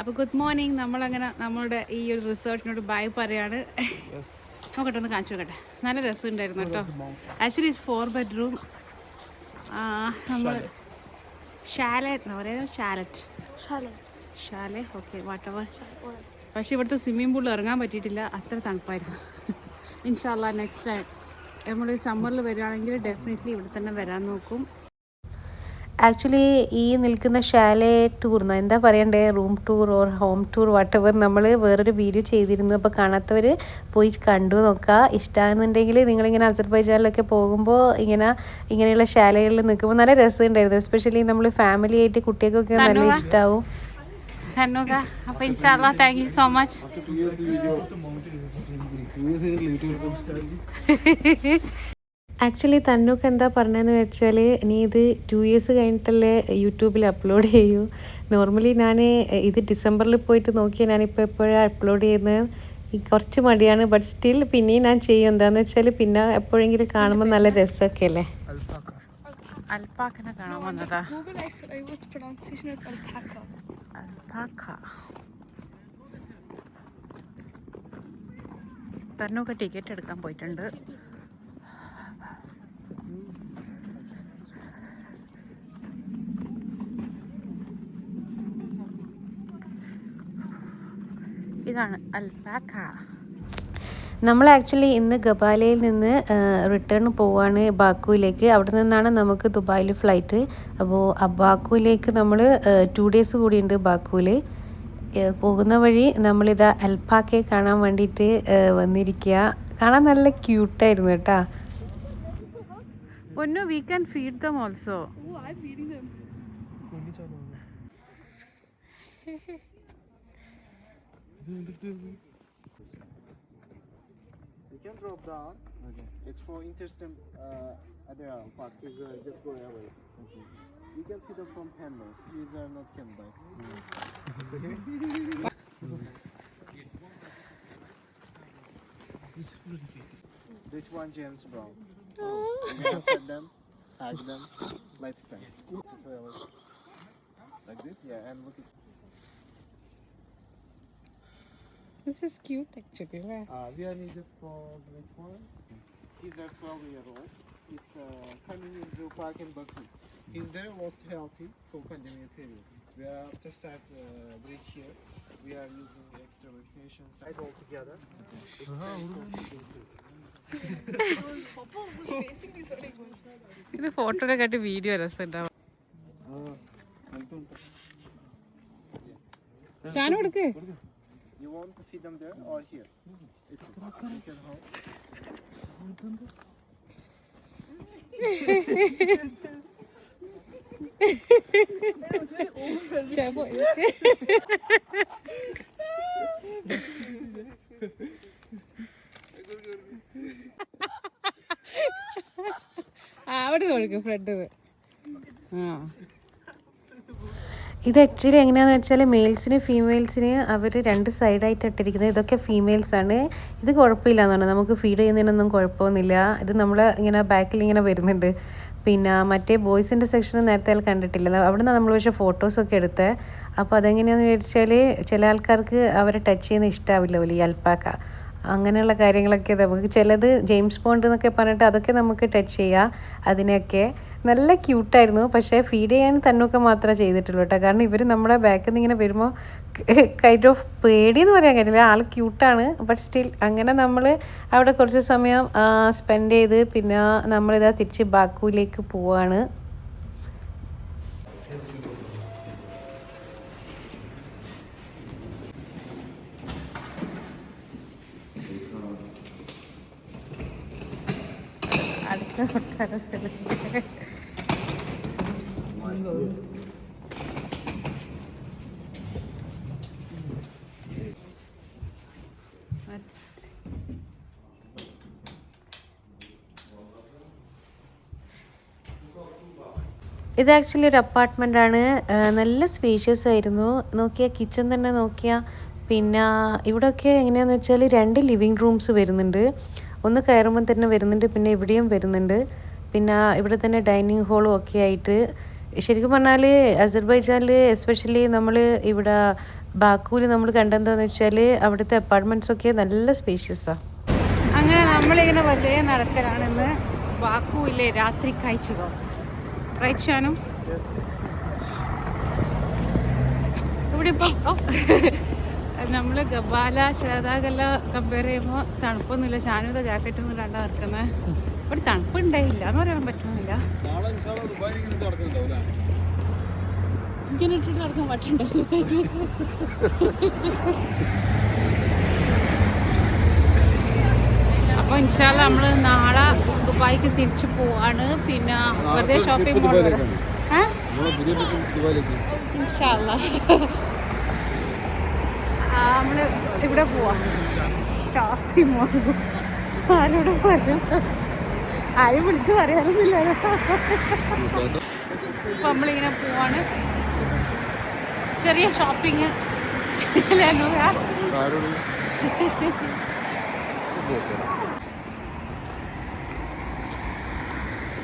അപ്പോൾ good morning. നമ്മളങ്ങനെ നമ്മളുടെ ഈ ഒരു റിസോർട്ടിനോട് ബൈ പറയാണ്. നോക്കട്ടെ, ഒന്ന് കാണിച്ചു നോക്കട്ടെ. നല്ല രസമുണ്ടായിരുന്നു കേട്ടോ. Actually it's 4 bedroom. നമ്മൾ ഷാലറ്റ് എന്ന് പറയുന്നത്, ഷാലെ ഓക്കെ വാട്ടവർ. പക്ഷേ ഇവിടുത്തെ സ്വിമ്മിംഗ് പൂളിൽ ഇറങ്ങാൻ പറ്റിയിട്ടില്ല, അത്ര തണുപ്പായിരുന്നു. ഇൻഷാല്ലാ നെക്സ്റ്റ് ടൈം നമ്മൾ സമ്മറിൽ വരികയാണെങ്കിൽ ഡെഫിനറ്റ്ലി ഇവിടെ തന്നെ വരാൻ നോക്കും. ആക്ച്വലി ഈ നിൽക്കുന്ന ഷാലെ ടൂർ എന്താ പറയണ്ടേ, room tour or home tour whatever, നമ്മൾ വേറൊരു വീഡിയോ ചെയ്തിരുന്നു. അപ്പോൾ കാണാത്തവർ പോയി കണ്ടു നോക്കുക. ഇഷ്ടമാണെന്നുണ്ടെങ്കിൽ നിങ്ങളിങ്ങനെ അസർബൈജാനിലൊക്കെ പോകുമ്പോൾ ഇങ്ങനെയുള്ള ഷാലകളിൽ നിൽക്കുമ്പോൾ നല്ല രസമുണ്ടായിരുന്നു. എസ്പെഷ്യലി നമ്മൾ ഫാമിലി ആയിട്ട് കുട്ടികൾക്കൊക്കെ നല്ല ഇഷ്ടമാവും. അപ്പോൾ ഇൻഷാല്ലാ thank you so much. Actually തന്നൂക്ക് എന്താ പറഞ്ഞതെന്ന് വെച്ചാൽ, നീ ഇത് 2 years കഴിഞ്ഞിട്ടല്ലേ യൂട്യൂബിൽ അപ്ലോഡ് ചെയ്യൂ. നോർമലി ഞാൻ ഇത് ഡിസംബറിൽ പോയിട്ട് നോക്കിയാൽ ഞാനിപ്പോൾ എപ്പോഴാണ് അപ്ലോഡ് ചെയ്യുന്നത്, കുറച്ച് മടിയാണ്. ബട്ട് സ്റ്റിൽ പിന്നെയും ഞാൻ ചെയ്യും. എന്താണെന്ന് വെച്ചാൽ പിന്നെ എപ്പോഴെങ്കിലും കാണുമ്പോൾ നല്ല രസമൊക്കെ അല്ലേ. അൽപ്പാക്കനെ കാണാൻ വന്നതാ. തന്നൂക്ക് ടിക്കറ്റ് എടുക്കാൻ പോയിട്ടുണ്ട്. ഇതാണ് അൽപാക്ക. നമ്മൾ ആക്ച്വലി ഇന്ന് ഗബാലയിൽ നിന്ന് റിട്ടേൺ പോവാണ് ബാക്കുവിലേക്ക്. അവിടെ നിന്നാണ് നമുക്ക് ദുബായിൽ ഫ്ലൈറ്റ്. അപ്പോൾ ബാക്കുവിലേക്ക് നമ്മൾ 2 days കൂടിയുണ്ട് ബാക്കുവിൽ. പോകുന്ന വഴി നമ്മളിതാ അൽപാക്കയെ കാണാൻ വേണ്ടിയിട്ട് വന്നിരിക്കുക. കാണാൻ നല്ല ക്യൂട്ടായിരുന്നു കേട്ടോ. പൊന്നു, we can feed them also. Oh, I'm feeding them. You can drop down. Okay. It's for interstate park. Just go away. Okay. You can feed them from handles. These are not can buy. It's okay. This one James Brown. You can pet them, hug them, let's stand. Like this, yeah, and look at. This is cute actually. We are need just for which one? He's a 12-year-old. It's coming in zoo park in Baku. He's there most healthy for pandemic period. We are to start bridge here. We are using extra vaccination site all together. It's Papa was facing this already. ഇത് ഫോട്ടോയുടെ കാട്ടി video രസമുണ്ടാവും. Shanu എടുക്ക്. You want to feed them there or here? It's okay. You can hold. അവിടെ കൊടുക്കും front. ഇത് actually എങ്ങനെയാണെന്ന് വെച്ചാൽ മെയിൽസിന് ഫീമെയിൽസിന് അവർ 2 സൈഡായിട്ട് ഇട്ടിരിക്കുന്നത്. ഇതൊക്കെ ഫീമെയിൽസാണ്. ഇത് കുഴപ്പമില്ല എന്നാണ്, നമുക്ക് ഫീഡ് ചെയ്യുന്നതിനൊന്നും കുഴപ്പമൊന്നുമില്ല. ഇത് നമ്മൾ ഇങ്ങനെ ബാക്കിൽ ഇങ്ങനെ വരുന്നുണ്ട്. പിന്നെ മറ്റേ ബോയ്സിൻ്റെ സെക്ഷൻ നേരത്തെ കണ്ടിട്ടില്ല. അവിടെ നിന്ന് നമ്മൾ പക്ഷേ ഫോട്ടോസൊക്കെ എടുത്തത്. അപ്പോൾ അതെങ്ങനെയാണെന്ന് വിചാരിച്ചാൽ ചില ആൾക്കാർക്ക് അവരെ ടച്ച് ചെയ്യുന്ന ഇഷ്ടമാവില്ല ഈ അൽപ്പാക്ക. അങ്ങനെയുള്ള കാര്യങ്ങളൊക്കെ നമുക്ക് ചിലത് ജെയിംസ് ബോണ്ട് എന്നൊക്കെ പറഞ്ഞിട്ട് അതൊക്കെ നമുക്ക് ടച്ച് ചെയ്യാം. അതിനൊക്കെ നല്ല ക്യൂട്ടായിരുന്നു. പക്ഷേ ഫീഡ് ചെയ്യാൻ തന്നൊക്കെ മാത്രമേ ചെയ്തിട്ടുള്ളൂ കേട്ടോ. കാരണം ഇവർ നമ്മുടെ ബാക്കിൽ നിന്ന് ഇങ്ങനെ വരുമ്പോൾ കൈൻഡ് ഓഫ് പേടിയെന്ന് പറയാൻ കഴിയില്ല. ആൾ ക്യൂട്ടാണ്. ബട്ട് സ്റ്റിൽ അങ്ങനെ നമ്മൾ അവിടെ കുറച്ച് സമയം സ്പെൻഡ് ചെയ്ത് പിന്നെ നമ്മളിതാ തിരിച്ച് ബാക്കുവിലേക്ക് പോവാണ്. അടുത്ത കൊട്ടാര സ്ഥലത്ത് ഇത് ആക്ച്വലി ഒരു അപ്പാർട്ട്മെൻറ്റാണ്. നല്ല സ്പേഷ്യസ് ആയിരുന്നു. നോക്കിയാൽ കിച്ചൺ തന്നെ നോക്കിയാൽ. പിന്നെ ഇവിടെയൊക്കെ എങ്ങനെയാണെന്ന് വെച്ചാൽ 2 ലിവിങ് റൂംസ് വരുന്നുണ്ട്. ഒന്ന് കയറുമ്പോൾ തന്നെ വരുന്നുണ്ട്, പിന്നെ ഇവിടെയും വരുന്നുണ്ട്. പിന്നെ ഇവിടെ തന്നെ ഡൈനിങ് ഹോളും ഒക്കെ ആയിട്ട് ശരിക്കും പറഞ്ഞാൽ അസർബൈജാനിൽ എസ്പെഷ്യലി നമ്മൾ ഇവിടെ ബാക്കുവിൽ നമ്മൾ കണ്ടെന്താണെന്ന് വെച്ചാൽ അവിടുത്തെ അപ്പാർട്ട്മെൻറ്റ്സൊക്കെ നല്ല സ്പേഷ്യസാണ്. അങ്ങനെ നമ്മളിങ്ങനെ വലിയ നടക്കലാണെന്ന് ബാക്കുവിലെ രാത്രി കാഴ്ചകൾ. റൈറ്റ് ഷാനും ഇവിടെ ഇപ്പം നമ്മൾ ഗബാല ഷഹദാഗെല്ലാം കമ്പയർ ചെയ്യുമ്പോൾ തണുപ്പൊന്നുമില്ല. ഷാനുവിൻ്റെ ജാക്കറ്റൊന്നും ഇല്ലാണ്ടാ നിൽക്കുന്നത്. ഇവിടെ തണുപ്പുണ്ടായില്ല എന്ന് പറയാൻ പറ്റുന്നില്ല. ഇങ്ങനെ ഇട്ടിട്ട് നടക്കാൻ പറ്റുന്നുണ്ടാവും. അപ്പോൾ ഇൻഷാല്ല നമ്മൾ നാളെ ദുബായിക്ക് തിരിച്ചു പോവാണ്. പിന്നെ വെറുതെ ഷോപ്പിംഗ് മോൾ വരാം. ഇൻഷാല്ല നമ്മൾ ഇവിടെ പോവാം ഷോപ്പിംഗ് മോൾ. ആരോട് പറയും, ആരും വിളിച്ച് പറയാനൊന്നുമില്ല. ഇപ്പം നമ്മളിങ്ങനെ പോവാണ്. ചെറിയ ഷോപ്പിങ്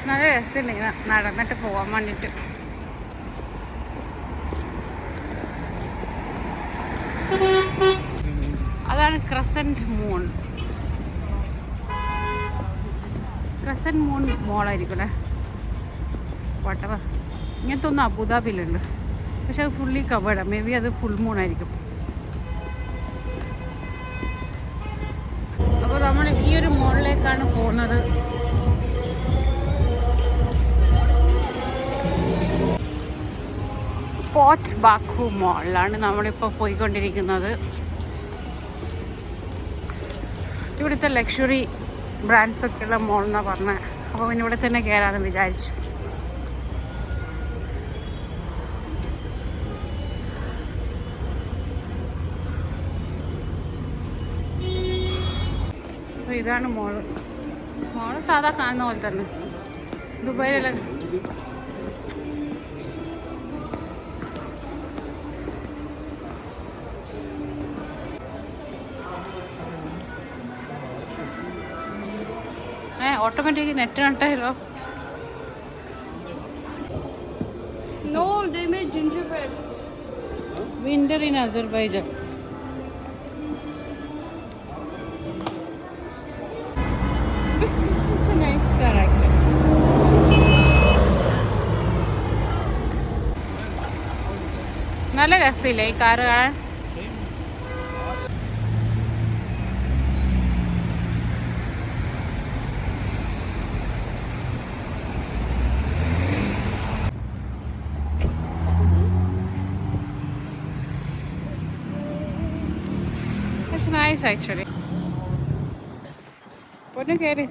നല്ല രസമുണ്ട് ഇങ്ങനെ നടന്നിട്ട് പോകാൻ വേണ്ടിയിട്ട്. അതാണ് ക്രസന്റ് മൂൺ. ക്രസന്റ് മൂൺ മോളായിരിക്കും അല്ലേ, വാട്ടവർ. ഇങ്ങനത്തെ ഒന്ന് അബുദാബിയിലുണ്ട്, പക്ഷെ അത് ഫുള്ളി കവേർഡാണ്. മേ ബി അത് ഫുൾ മൂൺ ആയിരിക്കും. അപ്പോൾ നമ്മൾ ഈ ഒരു മോളിലേക്കാണ് പോകുന്നത്. പോർട്ട് ബാക്കു മോളിലാണ് നമ്മളിപ്പോൾ പോയിക്കൊണ്ടിരിക്കുന്നത്. ഇവിടുത്തെ ലക്ഷറി ബ്രാൻഡ്സൊക്കെയുള്ള മോൾ എന്നാണ് പറഞ്ഞത്. അപ്പോൾ പിന്നെ ഇവിടെ തന്നെ കയറാമെന്ന് വിചാരിച്ചു. അപ്പോൾ ഇതാണ് മോള്. മോള് സാധാ കാണുന്ന പോലെ തന്നെ ദുബായിലെല്ലാം. ഓട്ടോമാറ്റിക് നെറ്റ് കണ്ടാലോ. No, they made gingerbread. Winter in Azerbaijan. It's a nice car actually. നല്ല രസമില്ലേ ഈ കാറ് കാണാൻ? Nice actually. പൊന്നു കയറി.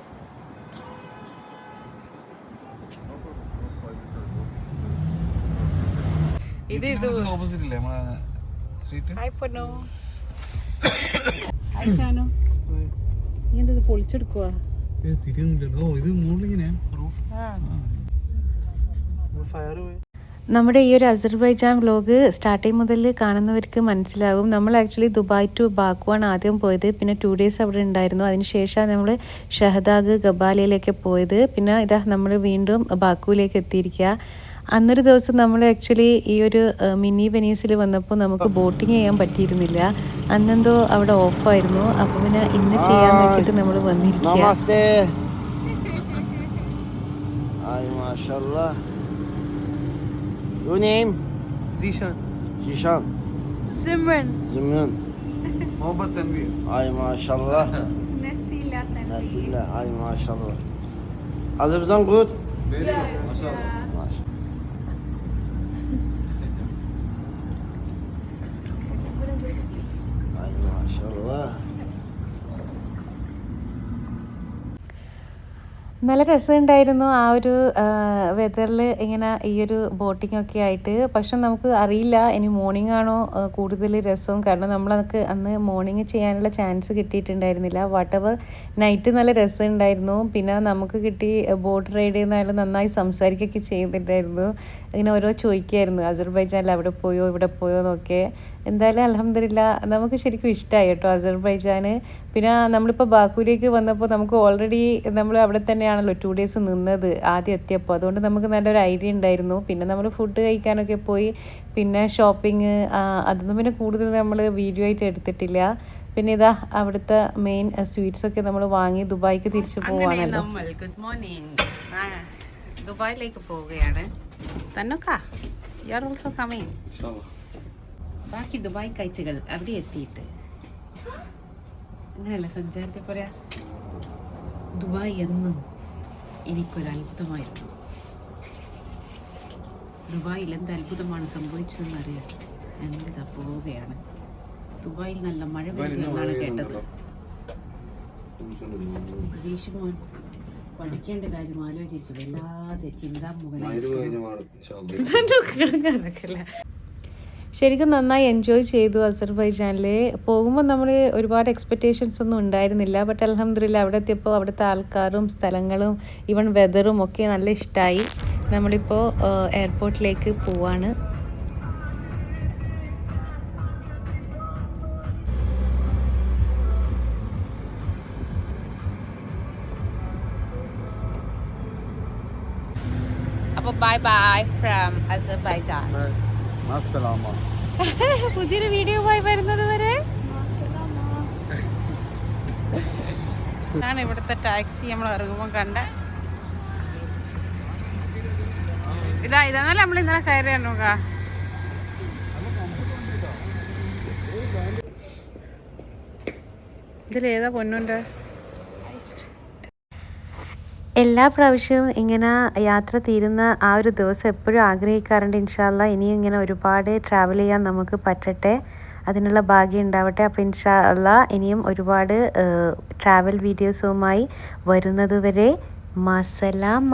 ഇത് ഓപ്പോസിറ്റ് ഇല്ലേ നമ്മളെ സ്ട്രീറ്റ്? ഹായ് പൊന്നു. ഹായ് ഷാനു. നീ എന്താ പൊളിച്ചെടുക്കുവാ? തിരിയുന്നില്ലല്ലോ. ഓ ഇത് മുകളിലിങ്ങനെ റൂഫ്. ഫയർ പോയി. നമ്മുടെ ഈ ഒരു അസർബൈജാൻ വ്ലോഗ് സ്റ്റാർട്ടിങ് മുതൽ കാണുന്നവർക്ക് മനസ്സിലാകും. നമ്മൾ ആക്ച്വലി ദുബായ് ടു ബാക്കുവാണ് ആദ്യം പോയത്. പിന്നെ 2 ഡേയ്സ് അവിടെ ഉണ്ടായിരുന്നു. അതിനുശേഷം നമ്മൾ ഷഹദാഗ് ഗബാലയിലേക്ക് പോയത്. പിന്നെ ഇതാ നമ്മൾ വീണ്ടും ബാക്കുവിലേക്ക് എത്തിയിരിക്കുക. അന്നൊരു ദിവസം നമ്മൾ ആക്ച്വലി ഈ ഒരു മിനി വെനീസിൽ വന്നപ്പോൾ നമുക്ക് ബോട്ടിങ് ചെയ്യാൻ പറ്റിയിരുന്നില്ല. അന്നെന്തോ അവിടെ ഓഫായിരുന്നു. അപ്പോൾ പിന്നെ ഇന്ന് ചെയ്യാമെന്ന് വെച്ചിട്ട് നമ്മൾ വന്നിരിക്കുക. Your name? Zishan. Zishan. Simran. Zimran. Mohammed Tanvir. Ay maşallah. Nesila Tanvir. Nesille. Ay maşallah. Azerbaijan good? Very good. Mashallah. Maşallah. Ay maşallah. നല്ല രസമുണ്ടായിരുന്നു ആ ഒരു വെതറിൽ ഇങ്ങനെ ഈ ഒരു ബോട്ടിങ്ങൊക്കെ ആയിട്ട്. പക്ഷെ നമുക്ക് അറിയില്ല ഇനി മോർണിംഗ് ആണോ കൂടുതൽ രസവും. കാരണം നമ്മളതൊക്കെ അന്ന് മോർണിംഗ് ചെയ്യാനുള്ള ചാൻസ് കിട്ടിയിട്ടുണ്ടായിരുന്നില്ല. വാട്ടെവർ നൈറ്റ് നല്ല രസമുണ്ടായിരുന്നു. പിന്നെ നമുക്ക് കിട്ടി ബോട്ട് റൈഡ് ചെയ്യുന്നയാൾ നന്നായി സംസാരിക്കുകയൊക്കെ ചെയ്യുന്നുണ്ടായിരുന്നു. ഇങ്ങനെ ഓരോ ചോദിക്കുമായിരുന്നു അസർബൈജാനിൽ അവിടെ പോയോ ഇവിടെ പോയോ എന്നൊക്കെ. എന്തായാലും അൽഹംദുലില്ലാ നമുക്ക് ശരിക്കും ഇഷ്ടമായി കേട്ടോ അസർബൈജാൻ. പിന്നെ നമ്മളിപ്പോൾ ബാക്കുവിലേക്ക് വന്നപ്പോൾ നമുക്ക് ഓൾറെഡി നമ്മൾ അവിടെ തന്നെ തന്നെയാണല്ലോ 2 days നിന്നത് ആദ്യം എത്തിയപ്പോൾ. അതുകൊണ്ട് നമുക്ക് നല്ലൊരു ഐഡിയ ഉണ്ടായിരുന്നു. പിന്നെ നമ്മൾ ഫുഡ് കഴിക്കാനൊക്കെ പോയി. പിന്നെ ഷോപ്പിംഗ് അതൊന്നും പിന്നെ കൂടുതൽ നമ്മൾ വീഡിയോ ആയിട്ട് എടുത്തിട്ടില്ല. പിന്നെ ഇതാ അവിടുത്തെ മെയിൻ സ്വീറ്റ്സൊക്കെ നമ്മൾ വാങ്ങി ദുബായിക്ക് തിരിച്ചു പോവാണല്ലോ. Good morning. ദുബായിലേക്ക് പോവുകയാണ്. തന്നൊക്കെ യു ആർ ഓൾസോ കമ്മിങ്. ബാക്കി ദുബായ് കാഴ്ചകൾ അവിടെ എത്തിയിട്ട് അങ്ങനെയല്ല സഞ്ചാരത്തെ പറയാ. ദുബായ് എന്നും എനിക്കൊരു അത്ഭുതമായിരുന്നു. ദുബായിൽ എന്ത് അത്ഭുതമാണ് സംഭവിച്ചതെന്ന് അറിയാം. ഞങ്ങളിതാ പോവുകയാണ്. ദുബായിൽ നല്ല മഴ പെയ്യുമെന്നാണ് കേട്ടത്. പ്രതീക്ഷ മോൻ പഠിക്കേണ്ട കാര്യം ആലോചിച്ച് വല്ലാതെ ചിന്താമുഖനായി. ശരിക്കും നന്നായി എൻജോയ് ചെയ്തു അസർബൈജാനിൽ. പോകുമ്പോൾ നമ്മൾ ഒരുപാട് എക്സ്പെക്റ്റേഷൻസ് ഒന്നും ഉണ്ടായിരുന്നില്ല. ബട്ട് അൽഹംദുലില്ലാ അവിടെ എത്തിയപ്പോൾ അവിടുത്തെ ആൾക്കാരും സ്ഥലങ്ങളും ഈവൻ വെതറും ഒക്കെ നല്ല ഇഷ്ടമായി. നമ്മളിപ്പോൾ എയർപോർട്ടിലേക്ക് പോവാണ്. അപ്പോൾ bye bye from Azerbaijan. Assalamu. പുതിയൊരു വീഡിയോ ആയി വരുന്നത് വരെ. ഇതാണ് ഇവിടുത്തെ ടാക്സി നമ്മൾ ഇറങ്ങുമ്പോൾ കണ്ട. ഇതാണല്ലോ നമ്മൾ ഇന്നലെ കയറിയാണോ. ഇതിലേതാ പൊന്നുണ്ട്. എല്ലാ പ്രാവശ്യവും ഇങ്ങനെ യാത്ര തീരുന്ന ആ ഒരു ദിവസം എപ്പോഴും ആഗ്രഹിക്കാറുണ്ട്. ഇൻഷാ അല്ലാ ഇനിയും ഇങ്ങനെ ഒരുപാട് ട്രാവൽ ചെയ്യാൻ നമുക്ക് പറ്റട്ടെ, അതിനുള്ള ഭാഗ്യം ഉണ്ടാവട്ടെ. അപ്പോൾ ഇൻഷാ അല്ലാ ഇനിയും ഒരുപാട് ട്രാവൽ വീഡിയോസുമായി വരുന്നതുവരെ മസലാമ.